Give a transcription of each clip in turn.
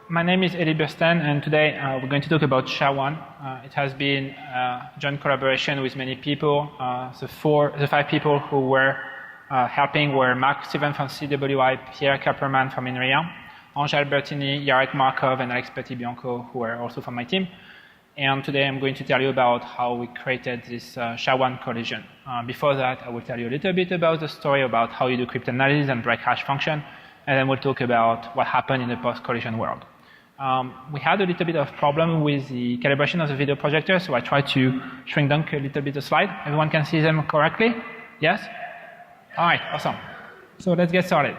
my name is Elie Bursten, and today we're going to talk about SHA-1. It has been a joint collaboration with many people. The 5 people who were helping were Mark Steven from CWI, Pierre Kapperman from INRIA, Ange Albertini, Jarek Markov, and Alex Petit-Bianco, who are also from my team. And today I'm going to tell you about how we created this SHA-1 collision. Before that, I will tell you a little bit about the story about how you do cryptanalysis and break hash function, and then we'll talk about what happened in the post-collision world. We had a little bit of problem with the calibration of the video projector, so I tried to shrink down a little bit the slide. Everyone can see them correctly? Yes? All right, awesome. So let's get started.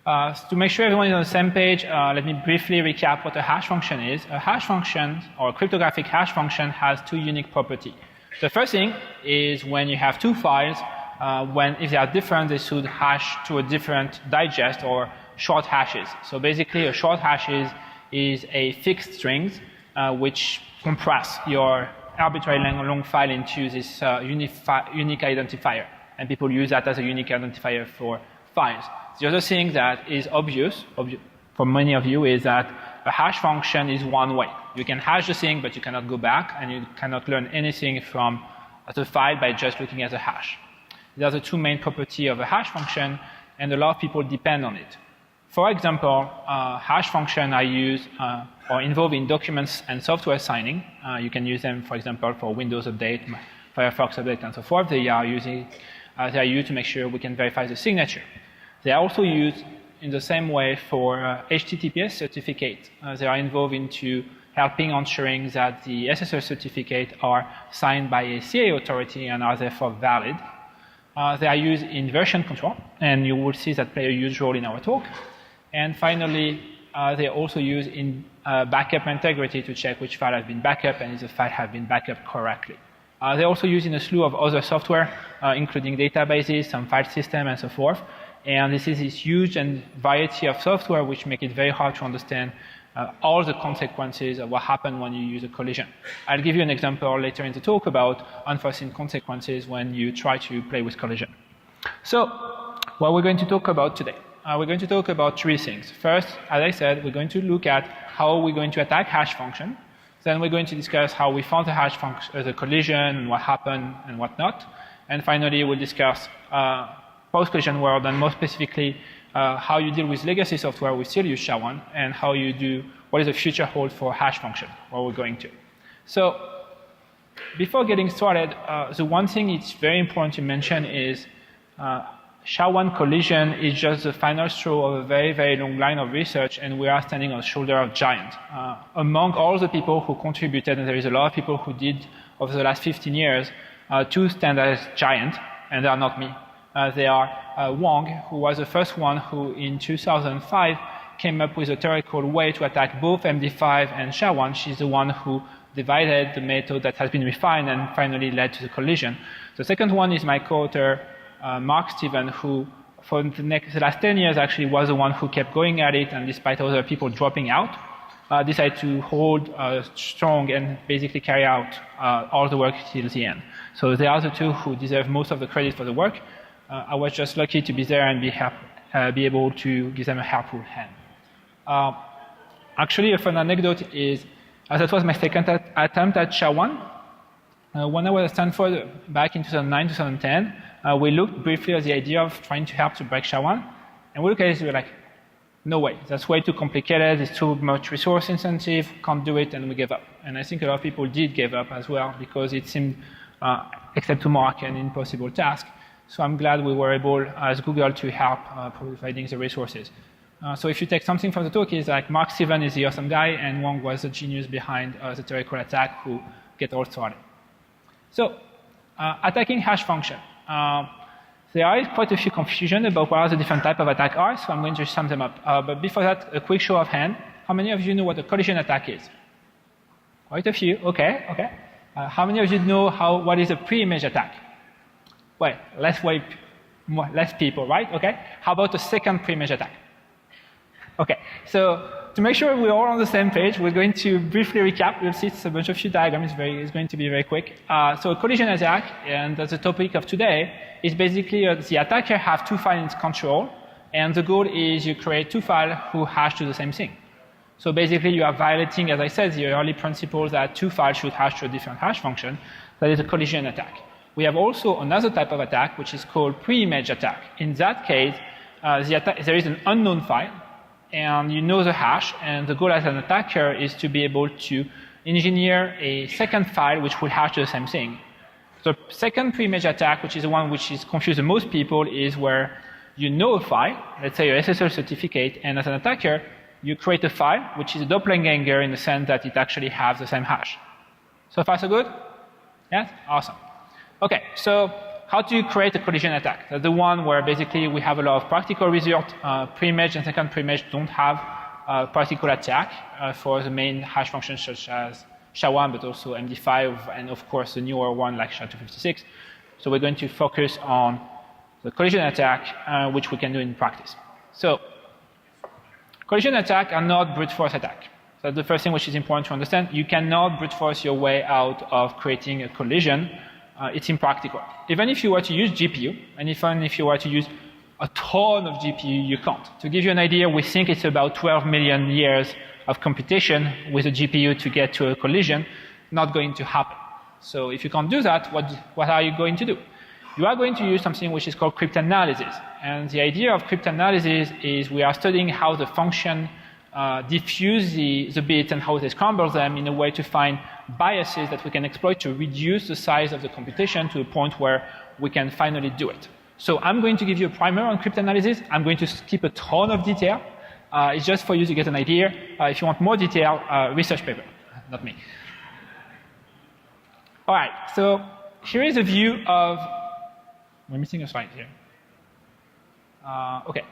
To make sure everyone is on the same page, let me briefly recap what a hash function is. A hash function, or a cryptographic hash function, has 2 unique properties. The first thing is when you have 2 files, if they are different, they should hash to a different digest or short hashes. So basically, a short hash is a fixed string which compress your arbitrary long file into this unique identifier. And people use that as a unique identifier for files. The other thing that is obvious for many of you is that a hash function is one way. You can hash the thing, but you cannot go back, and you cannot learn anything from the file by just looking at the hash. These are the 2 main properties of a hash function, and a lot of people depend on it. For example, hash functions are used or involved in documents and software signing. You can use them, for example, for Windows Update, Firefox Update, and so forth. They are used to make sure we can verify the signature. They are also used in the same way for HTTPS certificate. They are involved into helping ensuring that the SSL certificates are signed by a CA authority and are therefore valid. They are used in version control, and you will see that play a huge role in our talk. And finally, they are also used in backup integrity to check which file has been backed up and if the file has been backed up correctly. They are also used in a slew of other software, including databases, some file system, and so forth. And this is this huge and variety of software which make it very hard to understand all the consequences of what happened when you use a collision. I'll give you an example later in the talk about unforeseen consequences when you try to play with collision. So, what we're going to talk about today. We're going to talk about 3 things. First, as I said, we're going to look at how we're going to attack hash function. Then we're going to discuss how we found the hash function, the collision, and what happened and what not. And finally, we'll discuss post-collision world, and more specifically, how you deal with legacy software. We still use SHA-1, and how you do, what is the future hold for hash function, what we're going to. So, before getting started, the one thing it's very important to mention is SHA-1 collision is just the final straw of a very, very long line of research, and we are standing on the shoulder of giants. Among all the people who contributed, and there is a lot of people who did over the last 15 years, 2 stand as giants, and they are not me. They are Wang, who was the first one who in 2005 came up with a theoretical way to attack both MD5 and SHA-1. She's the one who divided the method that has been refined and finally led to the collision. The second one is my co-author, Mark Steven, who for the last 10 years actually was the one who kept going at it, and despite other people dropping out, decided to hold strong and basically carry out all the work till the end. So they are the 2 who deserve most of the credit for the work. I was just lucky to be there and be able to give them a helpful hand. Actually, a fun anecdote is, that was my second attempt at SHA-1. When I was at Stanford back in 2009, 2010, we looked briefly at the idea of trying to help to break SHA-1, and we looked at it and we were like, no way, that's way too complicated, it's too much resource intensive, can't do it, and we gave up. And I think a lot of people did give up as well, because it seemed, except to Mark, an impossible task. So I'm glad we were able, as Google, to help providing the resources. So if you take something from the talk, is like Mark Steven is the awesome guy, and Wang was the genius behind the theoretical attack who get all started. So attacking hash function. There is quite a few confusion about what are the different types of attack are, so I'm going to sum them up. But before that, a quick show of hand. How many of you know what a collision attack is? Quite a few, okay. How many of you know what is a pre-image attack? Well, less people, right? Okay. How about the second pre-image attack? Okay. So to make sure we're all on the same page, we're going to briefly recap. You'll see it's a bunch of few diagrams. It's going to be very quick. So a collision attack, and that's the topic of today, is basically the attacker have 2 files in control, And the goal is you create two files who hash to the same thing. So basically you are violating, as I said, the early principle that two files should hash to a different hash function. That is a collision attack. We have also another type of attack, which is called pre-image attack. In that case, there is an unknown file, and you know the hash, and the goal as an attacker is to be able to engineer a second file which will hash to the same thing. The second pre-image attack, which is the one which is confusing most people, is where you know a file, let's say your SSL certificate, and as an attacker, you create a file which is a doppelganger in the sense that it actually has the same hash. So far, so good? Yes? Awesome. Okay, so how do you create a collision attack? That's the one where basically we have a lot of practical results. Pre-image and second pre-image don't have practical attack for the main hash functions such as SHA-1, but also MD5, and of course the newer one like SHA-256. So we're going to focus on the collision attack, which we can do in practice. So collision attack are not brute force attack. So that's the first thing which is important to understand. You cannot brute force your way out of creating a collision. It's impractical. Even if you were to use GPU, and even if you were to use a ton of GPU, you can't. To give you an idea, we think it's about 12 million years of computation with a GPU to get to a collision. Not going to happen. So if you can't do that, what are you going to do? You are going to use something which is called cryptanalysis. And the idea of cryptanalysis is we are studying how the function diffuse the bits and how they scramble them in a way to find biases that we can exploit to reduce the size of the computation to a point where we can finally do it. So I'm going to give you a primer on cryptanalysis. I'm going to skip a ton of detail. It's just for you to get an idea. If you want more detail, research paper, not me. All right, so here is a view of, we're missing a slide here. Okay.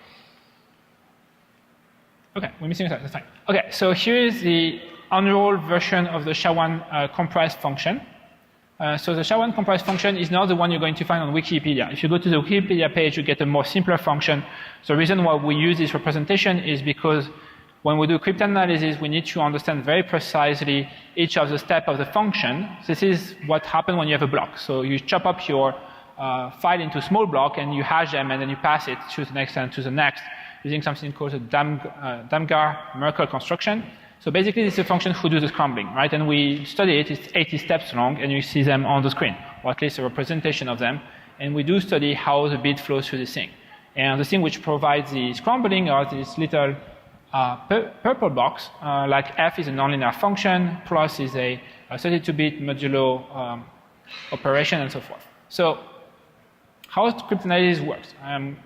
Okay, we're missing a slide, that's fine. Okay, so here is the unrolled version of the SHA-1 compressed function. So the SHA-1 compressed function is not the one you're going to find on Wikipedia. If you go to the Wikipedia page, you get a more simpler function. So the reason why we use this representation is because when we do cryptanalysis, we need to understand very precisely each of the steps of the function. This is what happens when you have a block. So you chop up your file into small block and you hash them and then you pass it to the next and to the next using something called a Damgar-Merkle construction. So basically, this is a function who does the scrambling, right? And we study it. It's 80 steps long, and you see them on the screen, or at least a representation of them. And we do study how the bit flows through the thing. And the thing which provides the scrambling are these little purple box, like f is a nonlinear function, plus is a 32-bit modulo operation, and so forth. So how cryptanalysis works?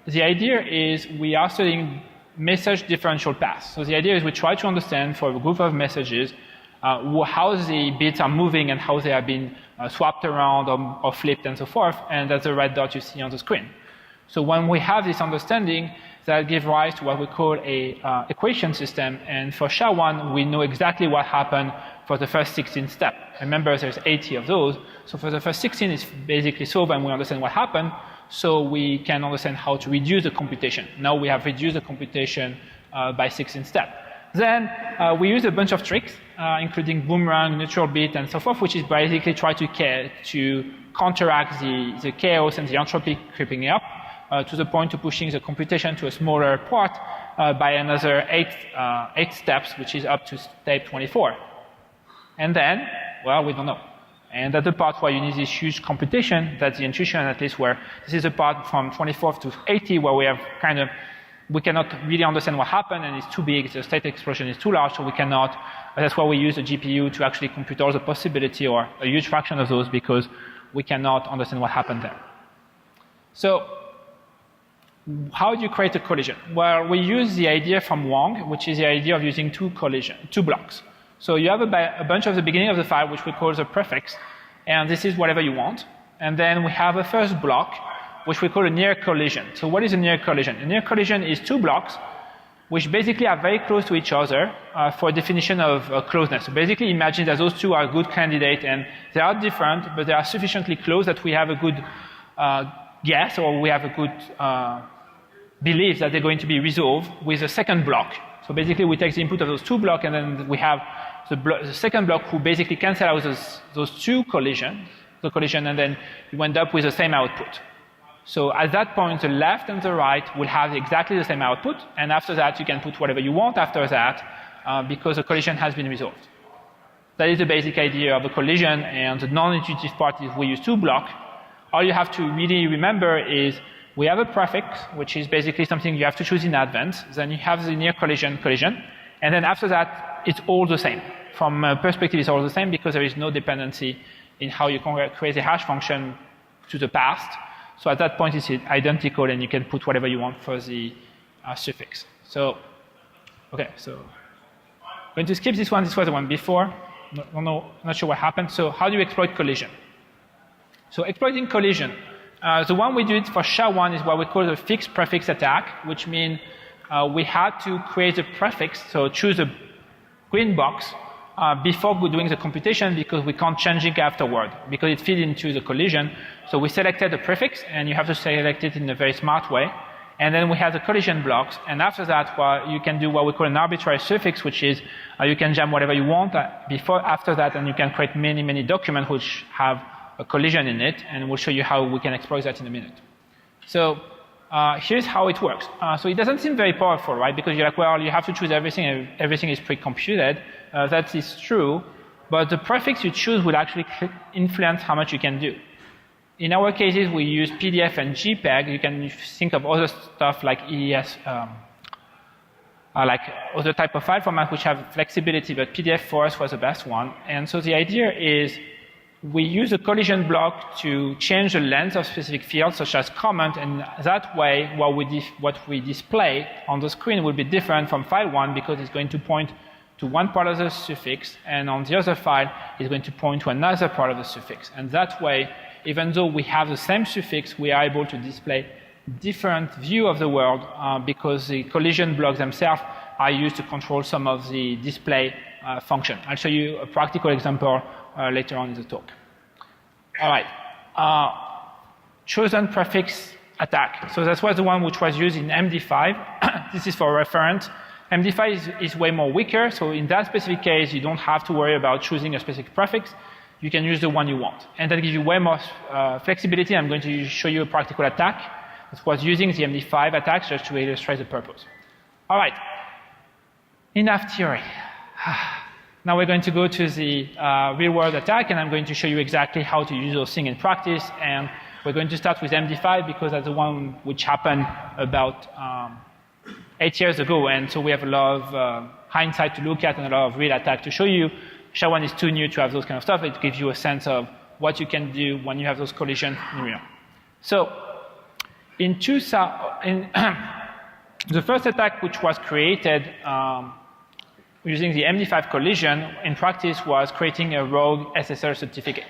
The idea is we are studying message differential paths. So the idea is we try to understand for a group of messages how the bits are moving and how they are being swapped around or flipped and so forth, and that's the red dot you see on the screen. So when we have this understanding, that gives rise to what we call a equation system, and for SHA-1 we know exactly what happened for the first 16 steps. Remember, there's 80 of those, so for the first 16 it's basically solved and we understand what happened, so we can understand how to reduce the computation. Now we have reduced the computation by 16 steps. Then we use a bunch of tricks, including boomerang, neutral bit, and so forth, which is basically try to counteract the chaos and the entropy creeping up to the point of pushing the computation to a smaller part by another 8 steps, which is up to step 24. And then, well, we don't know. And that's the part where you need this huge computation. That's the intuition, at least, where this is the part from 24 to 80, where we have we cannot really understand what happened, and it's too big. The state explosion is too large, so we cannot. That's why we use a GPU to actually compute all the possibility, or a huge fraction of those, because we cannot understand what happened there. So, how do you create a collision? Well, we use the idea from Wang, which is the idea of using two blocks. So you have a bunch of the beginning of the file, which we call the prefix, and this is whatever you want. And then we have a first block, which we call a near collision. So what is a near collision? A near collision is two blocks, which basically are very close to each other for a definition of closeness. So basically imagine that those two are a good candidate, and they are different, but they are sufficiently close that we have a good guess, or we have a good belief that they're going to be resolved with a second block. So basically we take the input of those two blocks, and then we have the second block who basically cancel out those two collisions, and then you end up with the same output. So at that point, the left and the right will have exactly the same output, and after that, you can put whatever you want after that, because the collision has been resolved. That is the basic idea of a collision, and the non-intuitive part is we use toBlock. All you have to really remember is we have a prefix, which is basically something you have to choose in advance. Then you have the near collision, and then after that, it's all the same. From a perspective, it's all the same because there is no dependency in how you can create a hash function to the past. So at that point, it's identical, and you can put whatever you want for the suffix. So, okay, so I'm going to skip this one. This was the one before. Not sure what happened. So how do you exploit collision? So exploiting collision. The one we did for SHA-1 is what we call the fixed prefix attack, which means we had to create a prefix, so choose a green box before doing the computation because we can't change it afterward because it feeds into the collision. So we selected the prefix, and you have to select it in a very smart way. And then we have the collision blocks, and after that, you can do what we call an arbitrary suffix, which is you can jam whatever you want after that, and you can create many, many documents which have a collision in it, and we'll show you how we can exploit that in a minute. So here's how it works. So it doesn't seem very powerful, right? Because you're like, well, you have to choose everything, and everything is pre-computed. That is true, but the prefix you choose will actually influence how much you can do. In our cases, we use PDF and JPEG. You can think of other stuff like EES, like other type of file format which have flexibility, but PDF for us was the best one. And so the idea is we use a collision block to change the length of specific fields, such as comment, and that way what we display on the screen will be different from file 1 because it's going to point to one part of the suffix, and on the other file, it's going to point to another part of the suffix. And that way, even though we have the same suffix, we are able to display different view of the world because the collision blocks themselves are used to control some of the display function. I'll show you a practical example later on in the talk. All right. Chosen prefix attack. So that was the one which was used in MD5. This is for reference. MD5 is way more weaker, so in that specific case, you don't have to worry about choosing a specific prefix. You can use the one you want. And that gives you way more flexibility. I'm going to show you a practical attack that was using the MD5 attack just to illustrate the purpose. All right. Enough theory. Now we're going to go to the real-world attack, and I'm going to show you exactly how to use those things in practice. And we're going to start with MD5 because that's the one which happened about 8 years ago, and so we have a lot of hindsight to look at and a lot of real attack to show you. SHA-1 is too new to have those kind of stuff. It gives you a sense of what you can do when you have those collisions in real. So in the first attack which was created using the MD5 collision in practice was creating a rogue SSL certificate.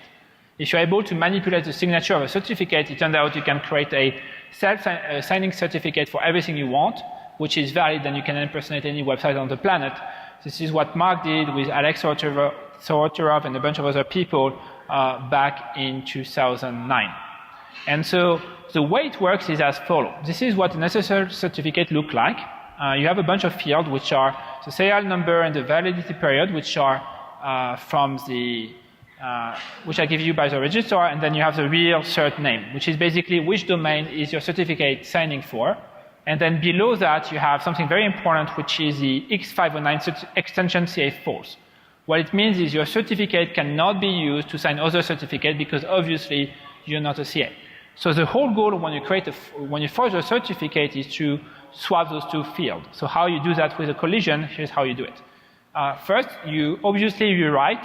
If you're able to manipulate the signature of a certificate, it turns out you can create a self-signing certificate for everything you want, which is valid, and you can impersonate any website on the planet. This is what Mark did with Alex Soroturov and a bunch of other people back in 2009. And so the way it works is as follows. This is what an SSL certificate looks like. You have a bunch of fields which are the serial number and the validity period, which are which I give you by the registrar, and then you have the real cert name, which is basically which domain is your certificate signing for. And then below that, you have something very important, which is the X509 extension CA false. What it means is your certificate cannot be used to sign other certificates because obviously you're not a CA. So the whole goal when you forge a certificate is to swap those two fields. So how you do that with a collision, here's how you do it. First, you write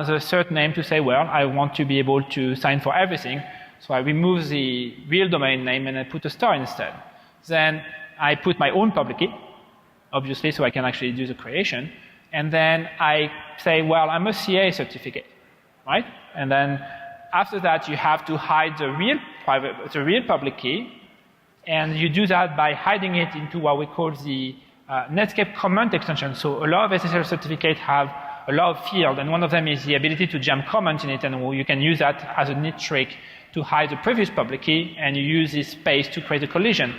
the cert name to say, well, I want to be able to sign for everything. So I remove the real domain name and I put a star instead. Then I put my own public key, obviously, so I can actually do the creation. And then I say, well, I'm a CA certificate, right? And then after that, you have to hide the real public key. And you do that by hiding it into what we call the Netscape comment extension. So a lot of SSL certificates have a lot of fields, and one of them is the ability to jam comment in it, and you can use that as a neat trick to hide the previous public key, and you use this space to create a collision.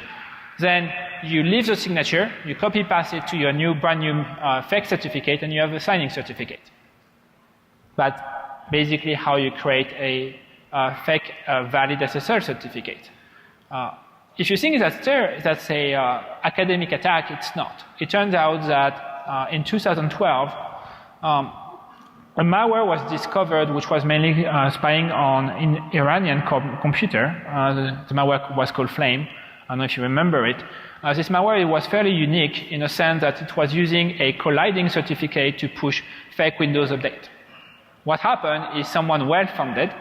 Then you leave the signature, you copy-paste it to your brand new fake certificate, and you have a signing certificate. That's basically how you create a fake valid SSL certificate. If you think that's a academic attack, it's not. It turns out that in 2012, a malware was discovered which was mainly spying on an Iranian computer. The malware was called Flame. I don't know if you remember it. This malware was fairly unique in the sense that it was using a colliding certificate to push fake Windows update. What happened is someone well-funded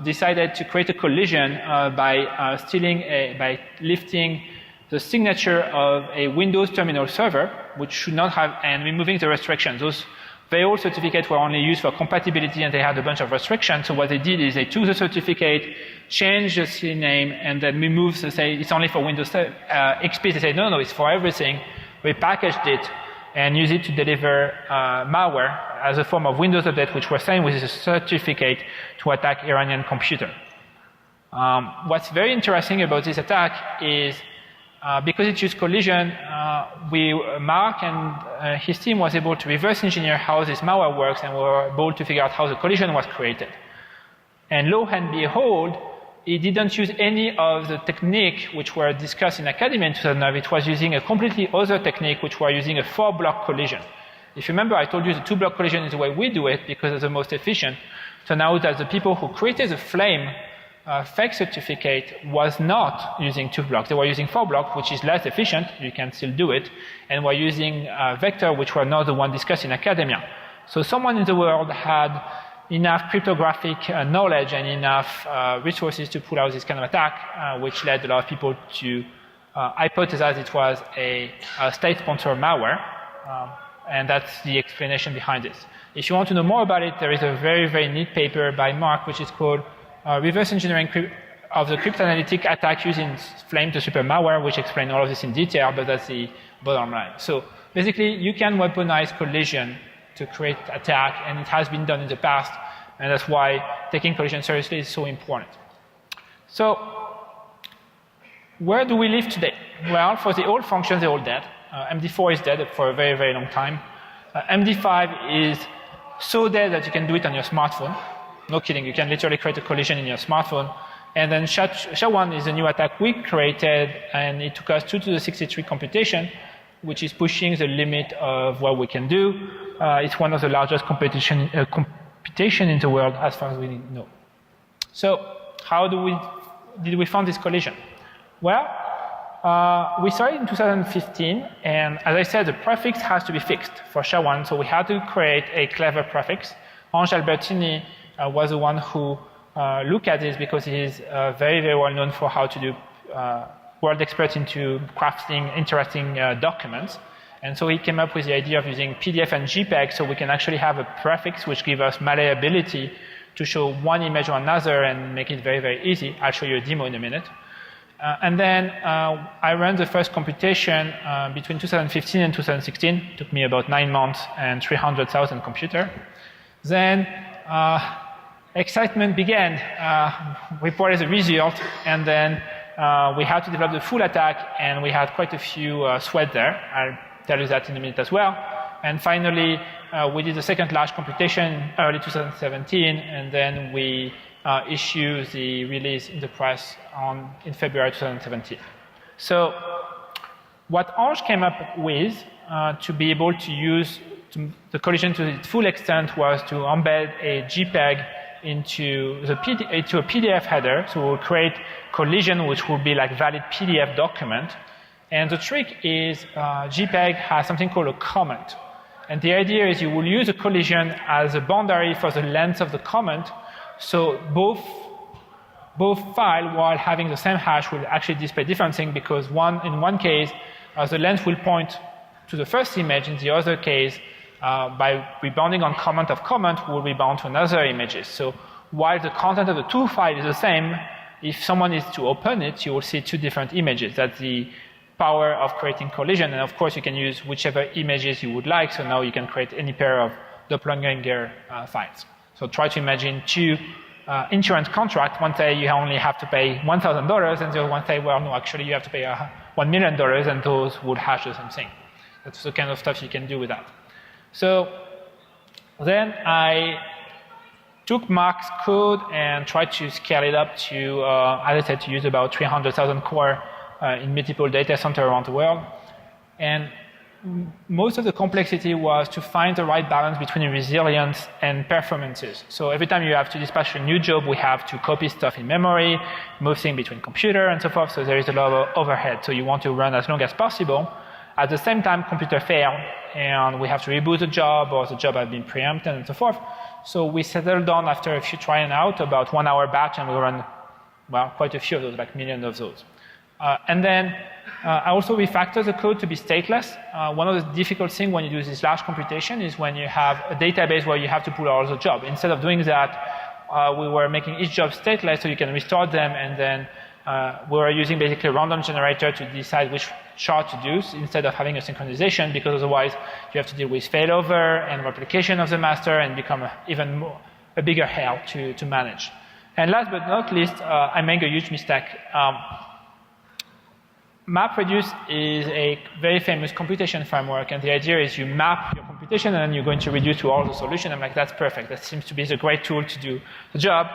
decided to create a collision by lifting the signature of a Windows terminal server, which should not have, and removing the restrictions. Those very old certificates were only used for compatibility, and they had a bunch of restrictions. So what they did is they took the certificate, changed the CNAME, and then removed, say it's only for Windows XP. They said, no, it's for everything. We packaged it and used it to deliver malware as a form of Windows update, which we're saying was a certificate to attack Iranian computer. What's very interesting about this attack is because it used collision, Mark and his team was able to reverse engineer how this malware works, and were able to figure out how the collision was created. And lo and behold, it didn't use any of the technique which were discussed in academia in 2009. It was using a completely other technique, which were using a 4-block collision. If you remember, I told you the 2-block collision is the way we do it because it's the most efficient. So now that the people who created the Flame fake certificate was not using 2 blocks. They were using 4 blocks, which is less efficient. You can still do it. And were using vector, which were not the one discussed in academia. So someone in the world had enough cryptographic knowledge and enough resources to pull out this kind of attack, which led a lot of people to hypothesize it was a state-sponsored malware. And that's the explanation behind this. If you want to know more about it, there is a very, very neat paper by Mark, which is called Reverse Engineering of the Cryptanalytic Attack Using Flame to Super Malware, which explains all of this in detail, but that's the bottom line. So basically, you can weaponize collision to create attack, and it has been done in the past, and that's why taking collision seriously is so important. So where do we live today? Well, for the old functions, they're all dead. MD4 is dead for a very, very long time. MD5 is so dead that you can do it on your smartphone. No kidding, you can literally create a collision in your smartphone. And then SHA-1 is a new attack we created, and it took us 2 to the 63 computation, which is pushing the limit of what we can do. It's one of the largest computation in the world as far as we know. So how did we find this collision? Well, we started in 2015, and as I said, the prefix has to be fixed for SHA-1, so we had to create a clever prefix. Ange Albertini was the one who looked at this because he is very, very well known for how to do world expert into crafting interesting documents. And so he came up with the idea of using PDF and JPEG, so we can actually have a prefix which gives us malleability to show one image or another and make it very, very easy. I'll show you a demo in a minute. And then I ran the first computation between 2015 and 2016. It took me about 9 months and 300,000 computer. Then excitement began. We reported the result, and then we had to develop the full attack, and we had quite a few sweat there. I'll tell you that in a minute as well. And finally, we did the second large computation early 2017, and then we issued the release in the press in February 2017. So what Ange came up with to be able to use the collision to its full extent was to embed a JPEG into a PDF header. So we'll create collision, which will be like valid PDF document. And the trick is JPEG has something called a comment. And the idea is you will use a collision as a boundary for the length of the comment. So both files, while having the same hash, will actually display different things, because in one case, the length will point to the first image. In the other case, by rebounding on comment of comment, will rebound to another images. So while the content of the two files is the same, if someone is to open it, you will see 2 different images. That's the power of creating collision. And of course, you can use whichever images you would like. So now you can create any pair of doppelganger files. So try to imagine 2 insurance contracts. One say you only have to pay $1,000, and the other one say, well, no, actually you have to pay $1 million, and those would hash the same thing. That's the kind of stuff you can do with that. So then I took Mark's code and tried to scale it up to, as I said, to use about 300,000 core in multiple data centers around the world. And most of the complexity was to find the right balance between resilience and performances. So every time you have to dispatch a new job, we have to copy stuff in memory, move things between computer and so forth, so there is a lot of overhead. So you want to run as long as possible. At the same time, computer failed, and we have to reboot the job, or the job had been preempted and so forth. So we settled on after a few trying out about 1 hour batch, and we run, well, quite a few of those, like millions of those. And then I also refactor the code to be stateless. One of the difficult things when you do this large computation is when you have a database where you have to pull all the jobs. Instead of doing that, we were making each job stateless so you can restore them, and then we were using basically a random generator to decide which shard to do instead of having a synchronization, because otherwise you have to deal with failover and replication of the master and become a bigger hell to manage. And last but not least, I made a huge mistake. MapReduce is a very famous computation framework, and the idea is you map your computation and then you're going to reduce to all the solution. I'm like, that's perfect. That seems to be the great tool to do the job.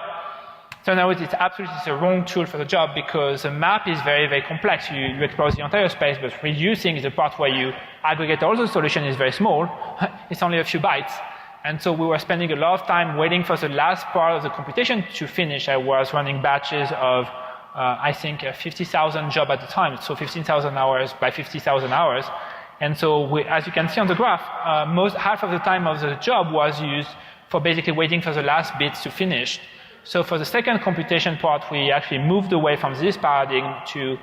Turns out it's absolutely the wrong tool for the job, because a map is very, very complex. You explore the entire space, but reducing is the part where you aggregate all the solution is very small. It's only a few bytes. And so we were spending a lot of time waiting for the last part of the computation to finish. I was running batches of I think 50,000 jobs at the time, so 15,000 hours by 50,000 hours. And so as you can see on the graph, half of the time of the job was used for basically waiting for the last bits to finish. So for the second computation part, we actually moved away from this paradigm to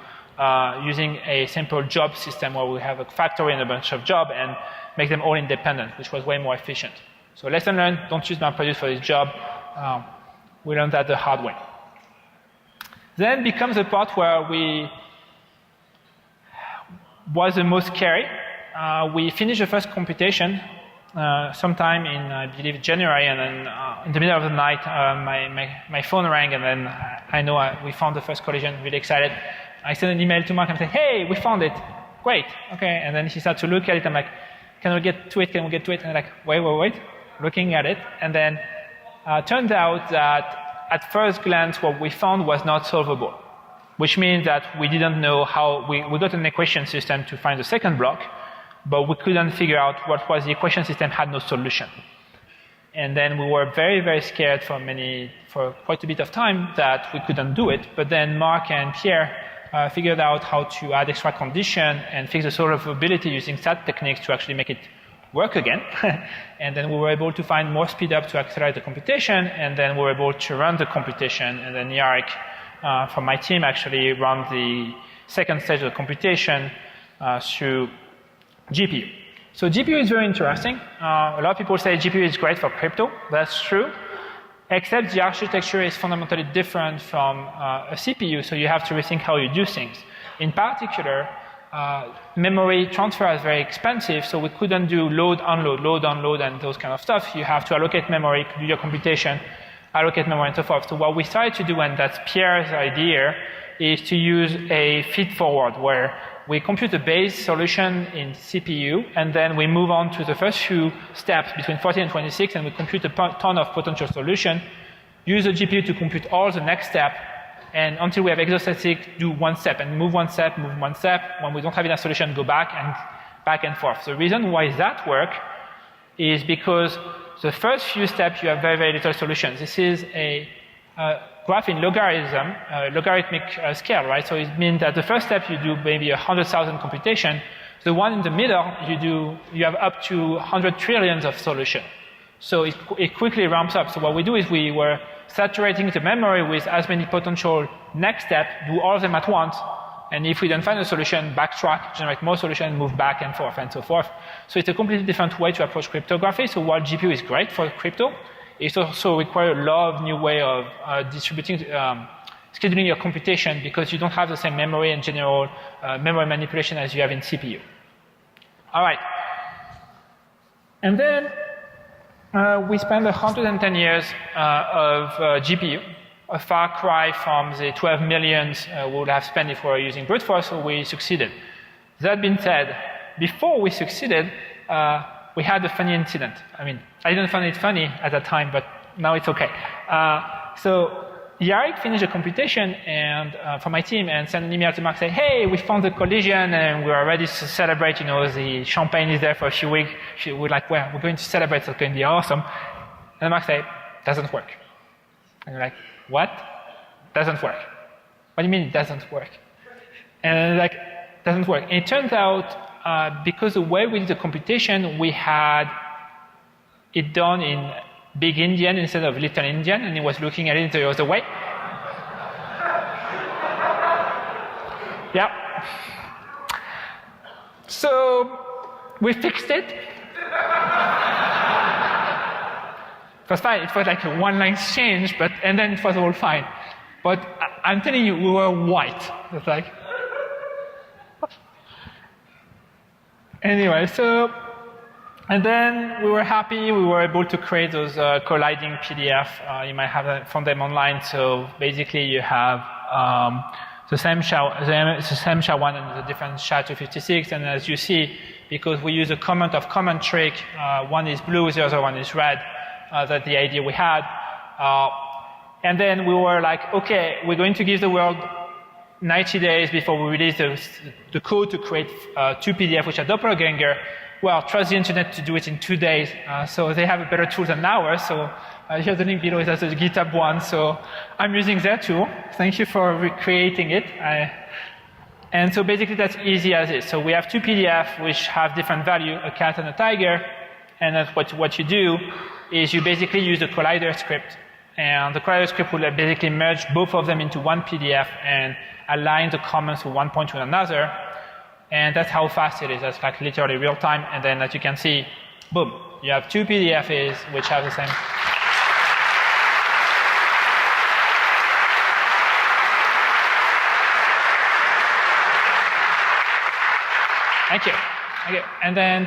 using a simple job system where we have a factory and a bunch of jobs and make them all independent, which was way more efficient. So lesson learned, don't use MapReduce for this job. We learned that the hard way. Then becomes the part where was the most scary. We finished the first computation sometime in, I believe, January, and then in the middle of the night, my phone rang, and then I know we found the first collision, really excited. I sent an email to Mark and said, hey, we found it. Great, okay. And then he started to look at it. I'm like, can we get to it? Can we get to it? And I'm like, wait. Looking at it. And then turned out that at first glance, what we found was not solvable, which means that we didn't know how, we got an equation system to find the second block, but we couldn't figure out what was the equation system had no solution. And then we were very, very scared for quite a bit of time that we couldn't do it. But then Mark and Pierre figured out how to add extra condition and fix the solvability using SAT techniques to actually make it work again. And then we were able to find more speed up to accelerate the computation, and then we were able to run the computation, and then Yarek from my team actually ran the second stage of the computation through GPU. So GPU is very interesting. A lot of people say GPU is great for crypto. That's true. Except the architecture is fundamentally different from a CPU, so you have to rethink how you do things. In particular, memory transfer is very expensive, so we couldn't do load, unload, and those kind of stuff. You have to allocate memory, do your computation, allocate memory, and so forth. So what we started to do, and that's Pierre's idea, is to use a feed-forward, where we compute a base solution in CPU, and then we move on to the first few steps between 14 and 26, and we compute a ton of potential solution, use the GPU to compute all the next step, and until we have exhausted, do one step, and move one step, move one step. When we don't have enough solution, go back and forth. The reason why that works is because the first few steps, you have very, very little solutions. This is a graph in logarithmic scale, right? So it means that the first step, you do maybe 100,000 computation. The one in the middle, you have up to 100 trillions of solution. So it quickly ramps up. So what we do is we were saturating the memory with as many potential next steps, do all of them at once, and if we don't find a solution, backtrack, generate more solution, move back and forth, and so forth. So it's a completely different way to approach cryptography. So while GPU is great for crypto, it also requires a lot of new way of distributing, scheduling your computation, because you don't have the same memory and general memory manipulation as you have in CPU. All right. And then we spent 110 years of GPU, a far cry from the 12 millions we would have spent if we were using brute force, so we succeeded. That being said, before we succeeded, we had a funny incident. I mean, I didn't find it funny at that time, but now it's okay. So Yarrick finished the computation and for my team and sent an email to Mark saying, hey, we found the collision and we are ready to celebrate. You know, the champagne is there for a few weeks. We're like, well, we're going to celebrate. So it's going to be awesome. And Mark said, doesn't work. And you're like, what? Doesn't work. What do you mean it doesn't work? And like, doesn't work. And it turns out because the way we did the computation, we had it done in big Indian instead of little Indian, and he was looking at it the other way. Yeah. So we fixed it. It was fine. It was like a one-line change, and then it was all fine. But I'm telling you, we were white. It's like. Anyway, so. And then we were happy, we were able to create those colliding PDF. You might have found them online. So basically you have the same SHA-1 and the different SHA-256. And as you see, because we use a comment of comment trick, one is blue, the other one is red. That's the idea we had. And then we were like, okay, we're going to give the world 90 days before we release the code to create two PDF which are doppelganger. Well, trust the internet to do it in 2 days. So they have a better tool than ours. So here's the link below. That's the GitHub one. So I'm using their tool. Thank you for recreating it. And so basically that's easy as is. So we have two PDF which have different value, a cat and a tiger. And that's what you do is you basically use the collider script. And the collider script will basically merge both of them into one PDF and align the comments from one point to another. And that's how fast it is. That's like literally real time. And then as you can see, boom, you have two PDFs which have the same. Thank you. Okay. And then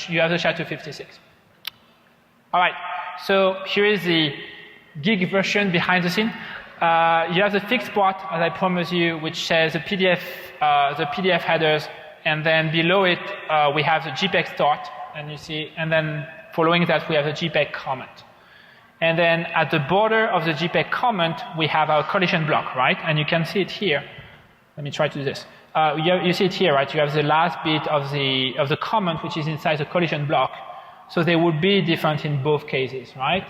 you have the SHA-256. All right. So here is the gig version behind the scene. You have the fixed part, as I promised you, which says the PDF headers, and then below it we have the JPEG start, and you see, and then following that we have the JPEG comment. And then at the border of the JPEG comment we have our collision block, right? And you can see it here. Let me try to do this. You see it here, right? You have the last bit of the comment which is inside the collision block. So they would be different in both cases, right?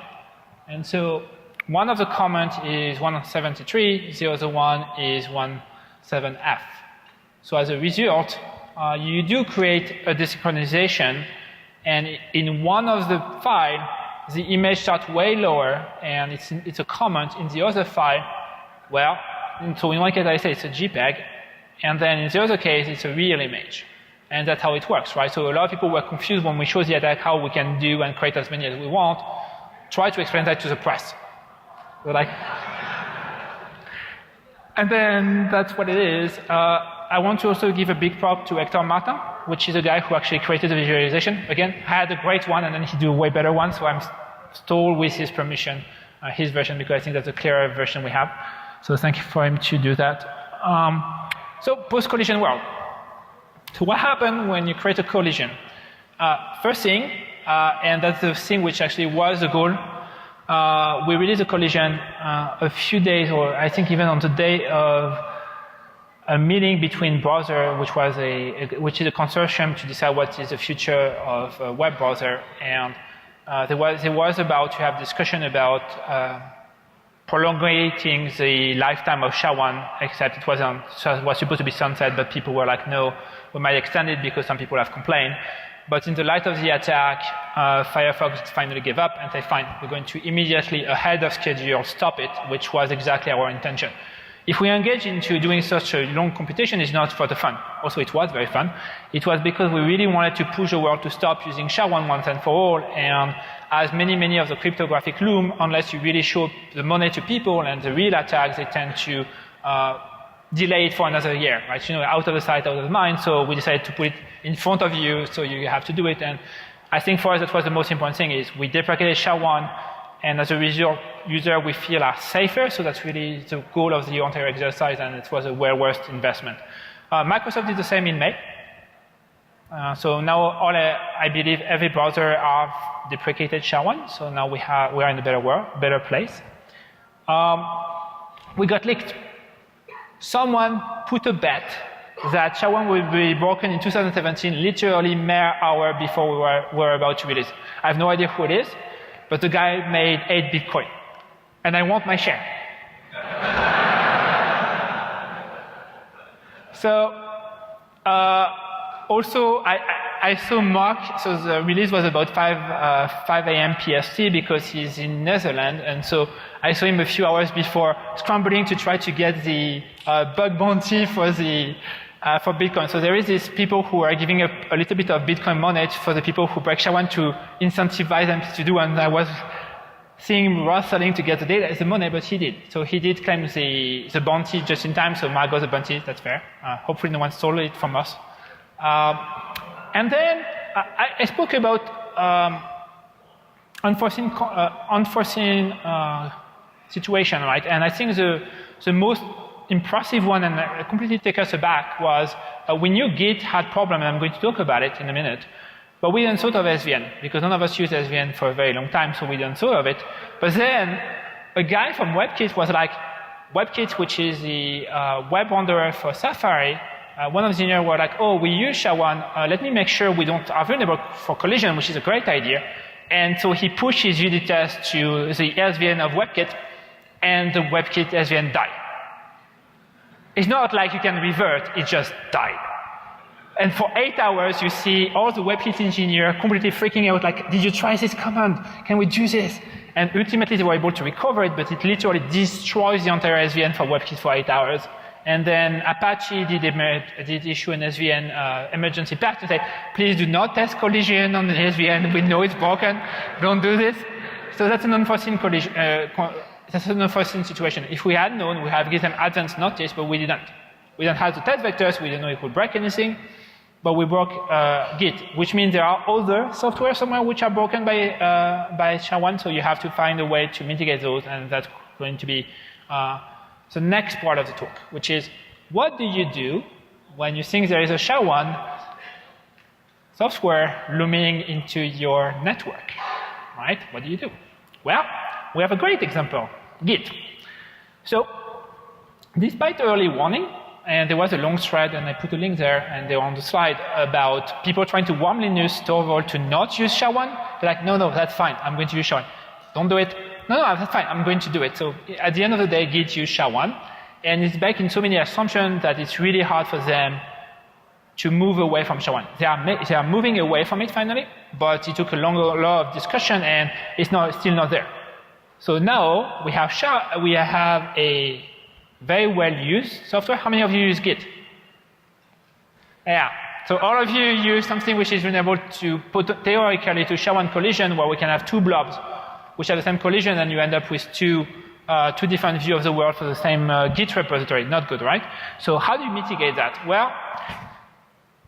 And so one of the comments is 173, the other one is 17F. So as a result, you do create a desynchronization, and in one of the file, the image starts way lower, and it's a comment. In the other file, well, so in one case I say it's a JPEG, and then in the other case it's a real image. And that's how it works, right? So a lot of people were confused when we showed the attack how we can do and create as many as we want. Try to explain that to the press. They're like, and then that's what it is. I want to also give a big prop to Hector Martin, which is a guy who actually created the visualization. Again, I had a great one, and then he did a way better one, so I'm stalled with his permission, his version, because I think that's a clearer version we have. So thank you for him to do that. So post-collision world. So what happened when you create a collision? First thing, and that's the thing which actually was the goal, we released a collision a few days, or I think even on the day of a meeting between browser, which is a consortium to decide what is the future of a web browser, and there was about to have discussion about prolongating the lifetime of SHA-1, except it was supposed to be sunset, but people were like, no, we might extend it because some people have complained. But in the light of the attack, Firefox finally gave up and said, fine, we're going to immediately, ahead of schedule, stop it, which was exactly our intention. If we engage into doing such a long computation, it's not for the fun. Also, it was very fun. It was because we really wanted to push the world to stop using SHA-1 once and for all. And as many of the cryptographic loom, unless you really show the money to people and the real attacks, they tend to delay it for another year, right? You know, out of the sight, out of the mind. So we decided to put it in front of you, so you have to do it. And I think for us, that was the most important thing: is we deprecated SHA-1, and as a result, users we feel are safer. So that's really the goal of the entire exercise, and it was a well worth investment. Microsoft did the same in May. So now I believe every browser have deprecated SHA-1, so now we are in a better place. We got leaked. Someone put a bet that SHA-1 will be broken in 2017, literally mere hour before we were about to release. I have no idea who it is, but the guy made 8 Bitcoin, and I want my share. So also I saw Mark, so the release was about 5 a.m. PST because he's in Netherlands, and so I saw him a few hours before scrambling to try to get the bug bounty for Bitcoin. So there is these people who are giving a little bit of Bitcoin money for the people who break SHA-1 to incentivize them to do, and I was seeing him rustling to get the money, but he did. So he did claim the bounty just in time, so Mark got the bounty, that's fair. Hopefully no one stole it from us. And then I spoke about unforeseen situation, right? And I think the most impressive one and completely take us aback was we knew Git had problem, and I'm going to talk about it in a minute, but we didn't thought of SVN because none of us used SVN for a very long time, so we didn't thought of it. But then a guy from WebKit was like, WebKit, which is the web renderer for Safari, one of the engineers were like, oh, we use SHA-1, let me make sure we don't are vulnerable for collision, which is a great idea. And so he pushed his unit test to the SVN of WebKit, and the WebKit SVN died. It's not like you can revert, it just died. And for 8 hours, you see all the WebKit engineers completely freaking out, like, did you try this command? Can we do this? And ultimately, they were able to recover it, but it literally destroys the entire SVN for WebKit for 8 hours. And then Apache did issue an SVN emergency patch to say, please do not test collision on the SVN. We know it's broken. Don't do this. So that's an unforeseen collision. That's an unforeseen situation. If we had known, we have given advance notice, but we didn't. We didn't have the test vectors. We didn't know it would break anything. But we broke Git, which means there are other software somewhere which are broken by SHA-1. So you have to find a way to mitigate those, and that's going to be the next part of the talk, which is what do you do when you think there is a SHA-1 software looming into your network, right? What do you do? Well, we have a great example, Git. So despite early warning, and there was a long thread, and I put a link there, and they're on the slide, about people trying to warm Linus Torvald to not use SHA-1. They're like, no, that's fine, I'm going to use SHA-1. Don't do it. No, that's fine, I'm going to do it. So at the end of the day, Git used SHA-1, and it's baked in so many assumptions that it's really hard for them to move away from SHA-1. They are moving away from it finally, but it took a lot of discussion, and it's still not there. So now we have a very well used software. How many of you use Git? Yeah. So all of you use something which is vulnerable to theoretically to SHA-1 collision, where we can have 2 blobs which have the same collision, and you end up with two different views of the world for the same Git repository. Not good, right? So how do you mitigate that? Well,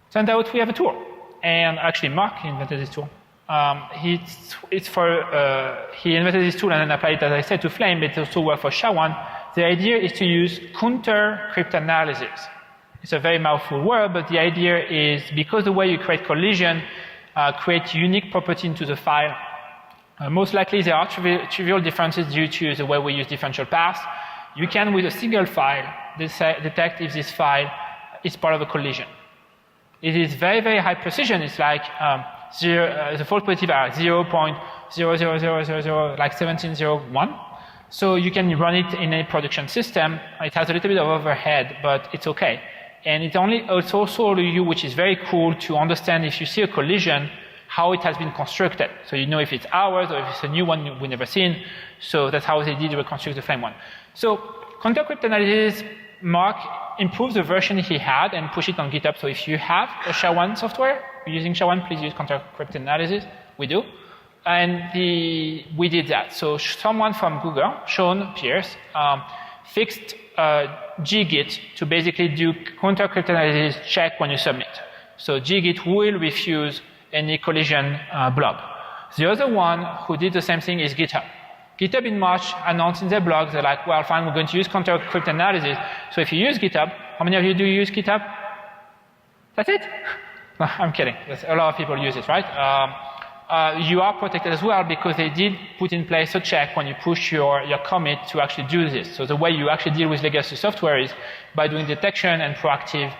turns out we have a tool, and actually Mark invented this tool. He invented this tool and then applied it, as I said, to Flame, but it also works for SHA-1. The idea is to use counter cryptanalysis. It's a very mouthful word, but the idea is because the way you create collision create unique property into the file. Most likely there are trivial differences due to the way we use differential paths. You can, with a single file, detect if this file is part of a collision. It is very, very high precision. It's like the false positive are 0.00000, like 1701. So you can run it in a production system. It has a little bit of overhead, but it's okay. And it's also allows you, which is very cool, to understand if you see a collision, how it has been constructed. So you know if it's ours or if it's a new one we've never seen. So that's how they did reconstruct the Flame one. So counter cryptanalysis, Mark improved the version he had and pushed it on GitHub. So if you have a SHA-1 software, using SHA-1, please use counter cryptanalysis. We do. And we did that. So someone from Google, Sean Pierce, fixed git to basically do counter cryptanalysis check when you submit. So git will refuse any collision blob. The other one who did the same thing is GitHub. GitHub in March announced in their blog, they're like, well, fine, we're going to use counter cryptanalysis. So if you use GitHub, how many of you do use GitHub? That's it? No, I'm kidding. A lot of people use it, right? You are protected as well because they did put in place a check when you push your commit to actually do this. So the way you actually deal with legacy software is by doing detection and proactive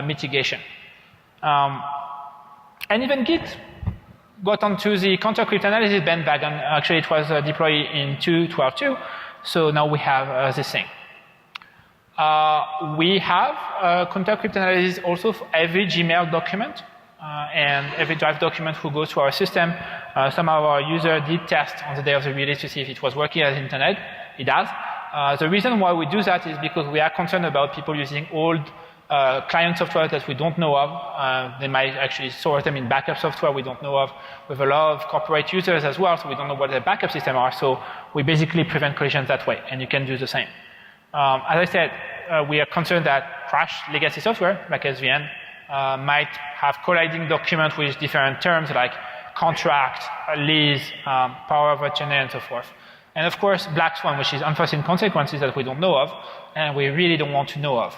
mitigation. And even Git got onto the counter cryptanalysis bandwagon. Actually, it was deployed in 2.12.2. So now we have this thing. We have counter cryptanalysis also for every Gmail document. And every Drive document who goes to our system. Some of our users did test on the day of the release to see if it was working as intended. It does. The reason why we do that is because we are concerned about people using old client software that we don't know of. They might actually store them in backup software we don't know of. We have a lot of corporate users as well, so we don't know what their backup systems are. So we basically prevent collisions that way, and you can do the same. As I said, we are concerned that crashed legacy software, like SVN, might have colliding documents with different terms like contract, lease, power of attorney, and so forth. And of course, black swan, which is unforeseen consequences that we don't know of, and we really don't want to know of.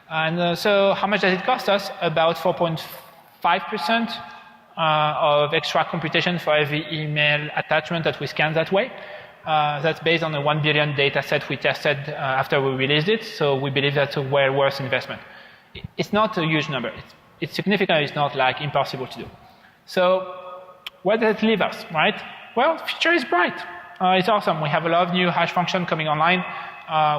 And so how much does it cost us? About 4.5% of extra computation for every email attachment that we scan that way. That's based on a 1 billion data set we tested after we released it, so we believe that's a well worth investment. It's not a huge number. It's significant. It's not like impossible to do. So where does it leave us, right? Well, the future is bright. It's awesome. We have a lot of new hash functions coming online.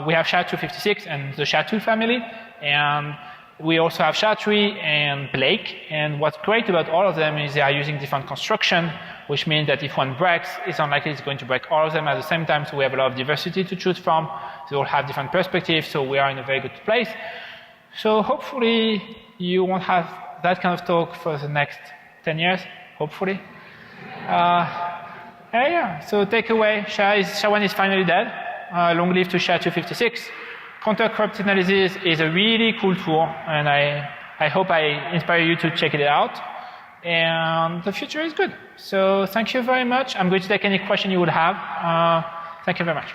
We have SHA-256 and the SHA-2 family, and we also have SHA-3 and Blake. And what's great about all of them is they are using different construction, which means that if one breaks, it's unlikely it's going to break all of them at the same time. So we have a lot of diversity to choose from. They all have different perspectives, so we are in a very good place. So hopefully you won't have that kind of talk for the next 10 years, hopefully. Yeah, so takeaway, SHA-1 is finally dead. Long live to SHA-256. Counter cryptanalysis is a really cool tool, and I hope I inspire you to check it out. And the future is good. So thank you very much. I'm going to take any question you would have. Thank you very much.